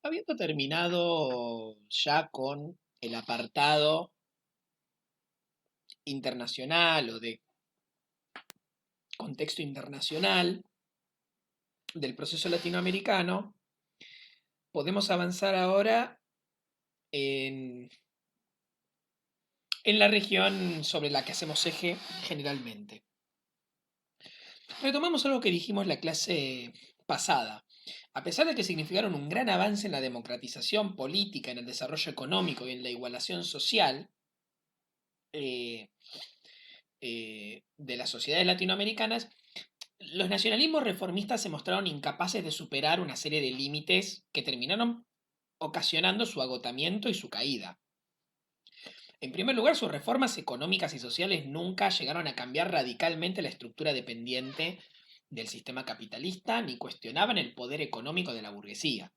Habiendo terminado ya con el apartado internacional o de contexto internacional del proceso latinoamericano, podemos avanzar ahora en, en la región sobre la que hacemos eje generalmente. Retomamos algo que dijimos la clase pasada. A pesar de que significaron un gran avance en la democratización política, en el desarrollo económico y en la igualación social, eh, de las sociedades latinoamericanas, los nacionalismos reformistas se mostraron incapaces de superar una serie de límites que terminaron ocasionando su agotamiento y su caída. En primer lugar, sus reformas económicas y sociales nunca llegaron a cambiar radicalmente la estructura dependiente del sistema capitalista ni cuestionaban el poder económico de la burguesía.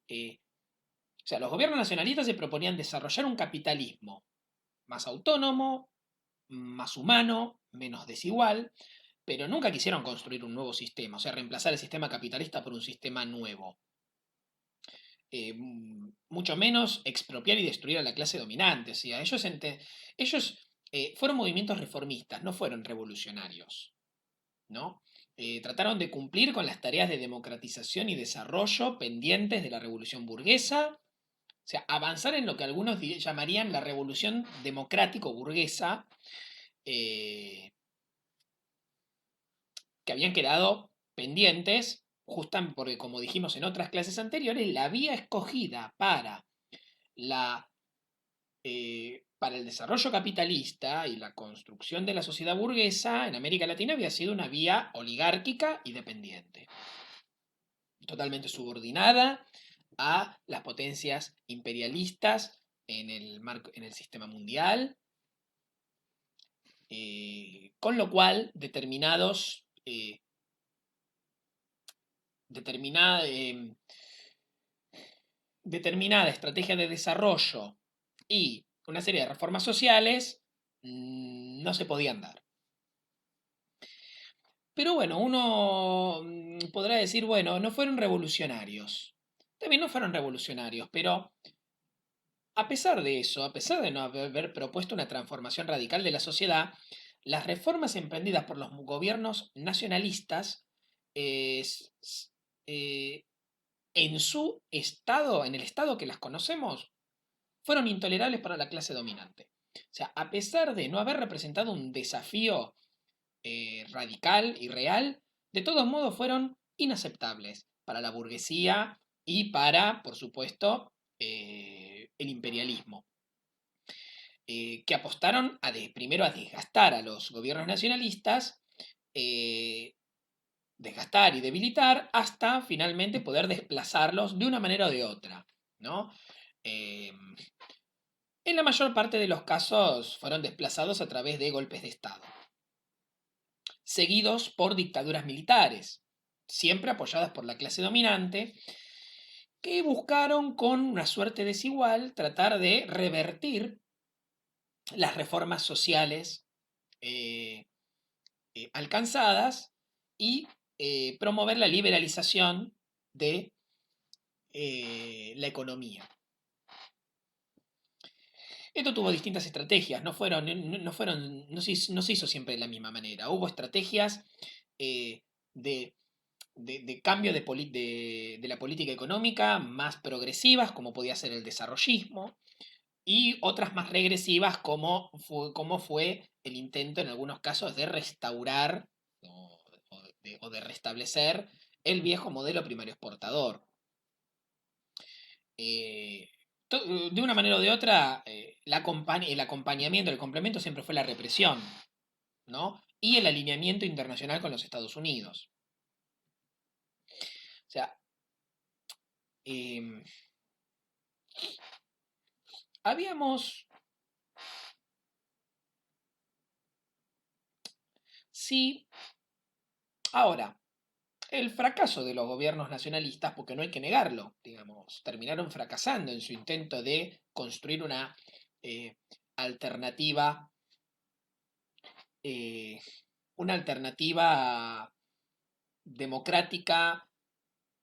Eh, o sea, los gobiernos nacionalistas se proponían desarrollar un capitalismo más autónomo, más humano, menos desigual, pero nunca quisieron construir un nuevo sistema, o sea, reemplazar el sistema capitalista por un sistema nuevo. Mucho menos expropiar y destruir a la clase dominante. O sea, ellos fueron movimientos reformistas, no fueron revolucionarios, ¿no? Trataron de cumplir con las tareas de democratización y desarrollo pendientes de la revolución burguesa, o sea, avanzar en lo que algunos llamarían la revolución democrático-burguesa, eh, que habían quedado pendientes, justamente porque, como dijimos en otras clases anteriores, la vía escogida la, para el desarrollo capitalista y la construcción de la sociedad burguesa en América Latina había sido una vía oligárquica y dependiente, totalmente subordinada a las potencias imperialistas en el sistema mundial, con lo cual determinada, determinada estrategia de desarrollo y una serie de reformas sociales no se podían dar. Pero bueno, uno podrá decir, bueno, no fueron revolucionarios. También no fueron revolucionarios, pero a pesar de eso, a pesar de no haber propuesto una transformación radical de la sociedad, las reformas emprendidas por los gobiernos nacionalistas eh, eh, en su estado, en el estado que las conocemos, fueron intolerables para la clase dominante. O sea, a pesar de no haber representado un desafío radical y real, de todos modos fueron inaceptables para la burguesía y para, por supuesto, el imperialismo, que apostaron primero a desgastar a los gobiernos nacionalistas, eh, desgastar y debilitar hasta finalmente poder desplazarlos de una manera o de otra, ¿no? Eh, en la mayor parte de los casos fueron desplazados a través de golpes de Estado, seguidos por dictaduras militares, siempre apoyadas por la clase dominante, que buscaron con una suerte desigual tratar de revertir las reformas sociales eh, alcanzadas y promover la liberalización de la economía. Esto tuvo distintas estrategias, no se hizo siempre de la misma manera. Hubo estrategias eh, de, de cambio de la política económica más progresivas, como podía ser el desarrollismo, y otras más regresivas, como fue el intento en algunos casos de restaurar o de restablecer el viejo modelo primario exportador. Eh, de una manera o de otra, el acompañamiento, el complemento siempre fue la represión, ¿no? Y el alineamiento internacional con los Estados Unidos. O sea, eh, habíamos, sí, ahora, el fracaso de los gobiernos nacionalistas, porque no hay que negarlo, digamos, terminaron fracasando en su intento de construir eh, alternativa, eh, una alternativa democrática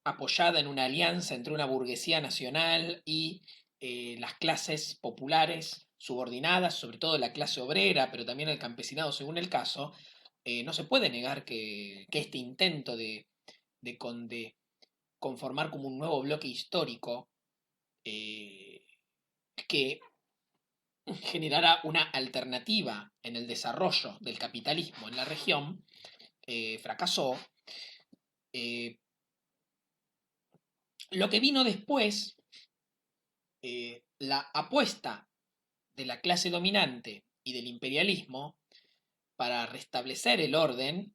apoyada en una alianza entre una burguesía nacional y las clases populares subordinadas, sobre todo la clase obrera, pero también el campesinado según el caso, no se puede negar que este intento de conformar como un nuevo bloque histórico eh, que generara una alternativa en el desarrollo del capitalismo en la región, fracasó. Eh, lo que vino después, la apuesta de la clase dominante y del imperialismo para restablecer el orden,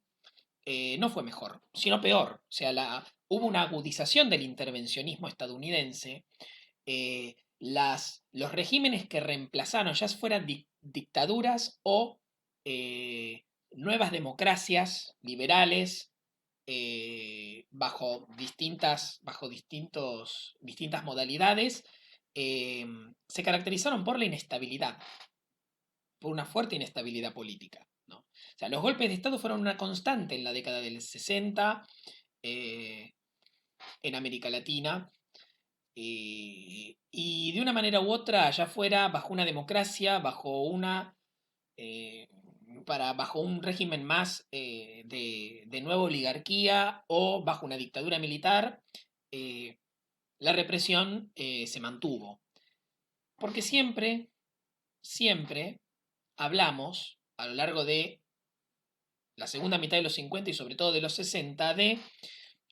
no fue mejor, sino peor. O sea, hubo una agudización del intervencionismo estadounidense. Los regímenes que reemplazaron, ya fueran dictaduras o nuevas democracias liberales, distintas modalidades, se caracterizaron por la inestabilidad, por una fuerte inestabilidad política, ¿no? O sea, los golpes de Estado fueron una constante en la década del 60 en América Latina, y de una manera u otra, allá fuera, bajo una democracia, eh, bajo un régimen más de nueva oligarquía o bajo una dictadura militar, eh, la represión se mantuvo. Porque siempre hablamos a lo largo de la segunda mitad de los 50 y sobre todo de los 60 de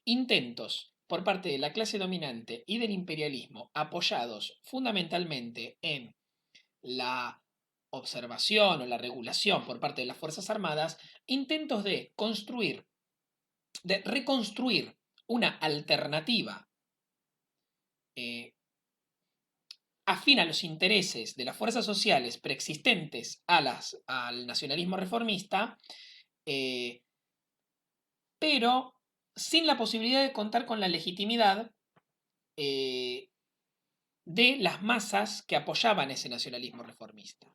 intentos por parte de la clase dominante y del imperialismo apoyados fundamentalmente en la observación o la regulación por parte de las Fuerzas Armadas, intentos de reconstruir una alternativa eh, afín a los intereses de las fuerzas sociales preexistentes al nacionalismo reformista, eh, pero sin la posibilidad de contar con la legitimidad eh, de las masas que apoyaban ese nacionalismo reformista.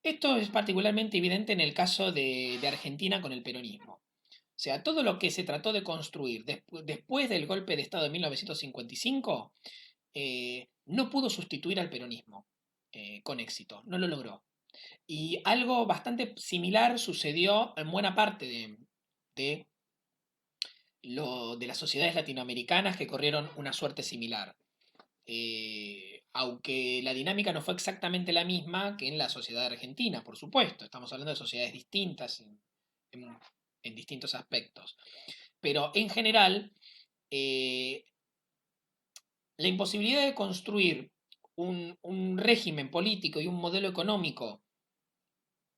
Esto es particularmente evidente en el caso de Argentina con el peronismo. O sea, todo lo que se trató de construir después del golpe de Estado de 1955 no pudo sustituir al peronismo con éxito, no lo logró. Y algo bastante similar sucedió en buena parte de de las sociedades latinoamericanas que corrieron una suerte similar. Aunque la dinámica no fue exactamente la misma que en la sociedad argentina, por supuesto. Estamos hablando de sociedades distintas en- en distintos aspectos. Pero en general, eh, la imposibilidad de construir un régimen político y un modelo económico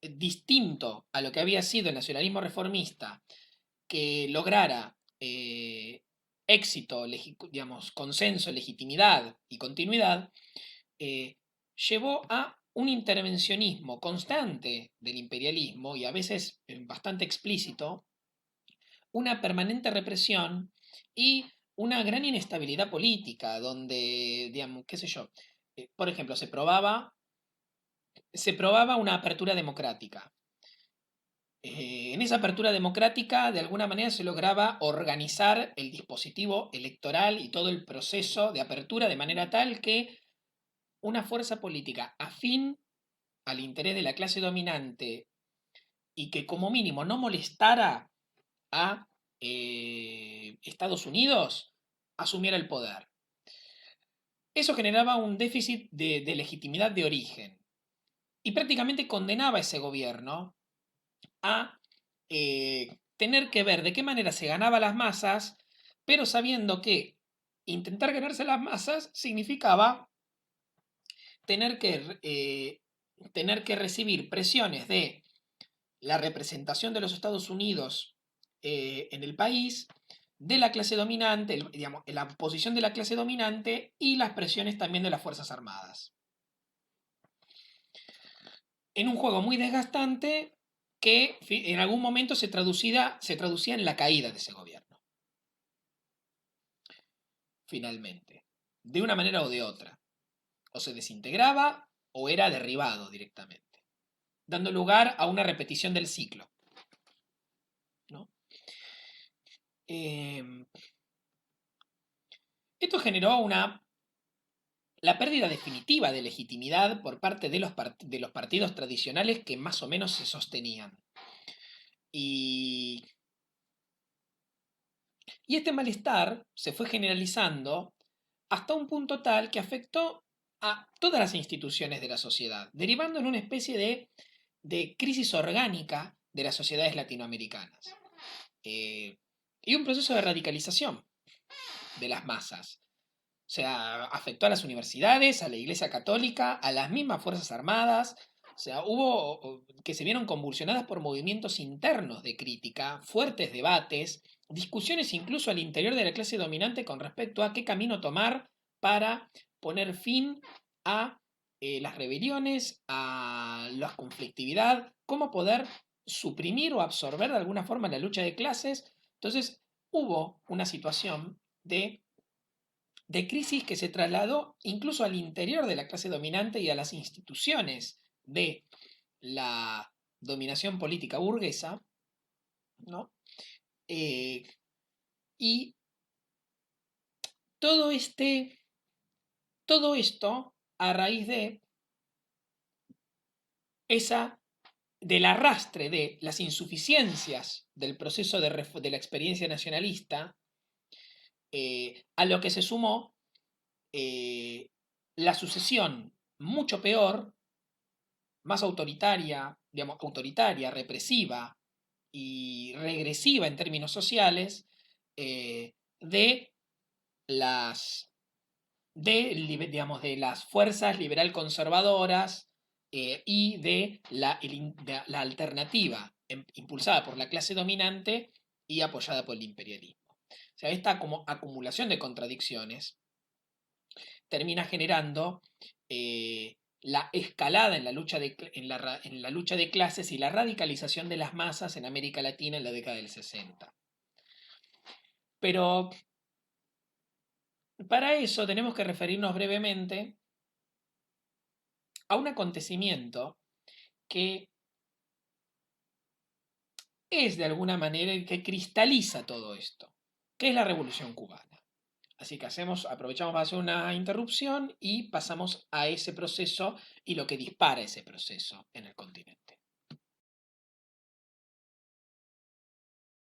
distinto a lo que había sido el nacionalismo reformista, que lograra éxito, digamos, consenso, legitimidad y continuidad, eh, llevó a un intervencionismo constante del imperialismo y a veces bastante explícito, una permanente represión y una gran inestabilidad política, donde, digamos, qué sé yo, por ejemplo, se probaba una apertura democrática. En esa apertura democrática, de alguna manera, se lograba organizar el dispositivo electoral y todo el proceso de apertura de manera tal que una fuerza política afín al interés de la clase dominante y que como mínimo no molestara a Estados Unidos, asumiera el poder. Eso generaba un déficit de legitimidad de origen y prácticamente condenaba a ese gobierno a tener que ver de qué manera se ganaba las masas, pero sabiendo que intentar ganarse las masas significaba tener tener que recibir presiones de la representación de los Estados Unidos en el país, de la clase dominante, digamos, la posición de la clase dominante y las presiones también de las Fuerzas Armadas. En un juego muy desgastante que en algún momento se traducía en la caída de ese gobierno, finalmente, de una manera o de otra. O se desintegraba o era derribado directamente, dando lugar a una repetición del ciclo, ¿no? Eh, Esto generó la pérdida definitiva de legitimidad por parte de los partidos tradicionales que más o menos se sostenían. Y, y este malestar se fue generalizando hasta un punto tal que afectó a todas las instituciones de la sociedad, derivando en una especie de crisis orgánica de las sociedades latinoamericanas. Eh, y un proceso de radicalización de las masas. O sea, afectó a las universidades, a la Iglesia Católica, a las mismas Fuerzas Armadas. O sea, hubo que se vieron convulsionadas por movimientos internos de crítica, fuertes debates, discusiones incluso al interior de la clase dominante con respecto a qué camino tomar para poner fin a las rebeliones, a la conflictividad, cómo poder suprimir o absorber de alguna forma la lucha de clases. Entonces, hubo una situación de crisis que se trasladó incluso al interior de la clase dominante y a las instituciones de la dominación política burguesa, ¿no? Eh, y todo, todo esto a raíz de esa, del arrastre de las insuficiencias del proceso de la experiencia nacionalista, a lo que se sumó eh, la sucesión mucho peor, más autoritaria, digamos, autoritaria, represiva y regresiva en términos sociales de las digamos, de las fuerzas liberal conservadoras y de la alternativa impulsada por la clase dominante y apoyada por el imperialismo. O sea, esta como acumulación de contradicciones termina generando la escalada en la, lucha en la lucha de clases y la radicalización de las masas en América Latina en la década del 60. Pero para eso tenemos que referirnos brevemente a un acontecimiento que es de alguna manera el que cristaliza todo esto, que es la Revolución Cubana. Así que aprovechamos para hacer una interrupción y pasamos a ese proceso y lo que dispara ese proceso en el continente.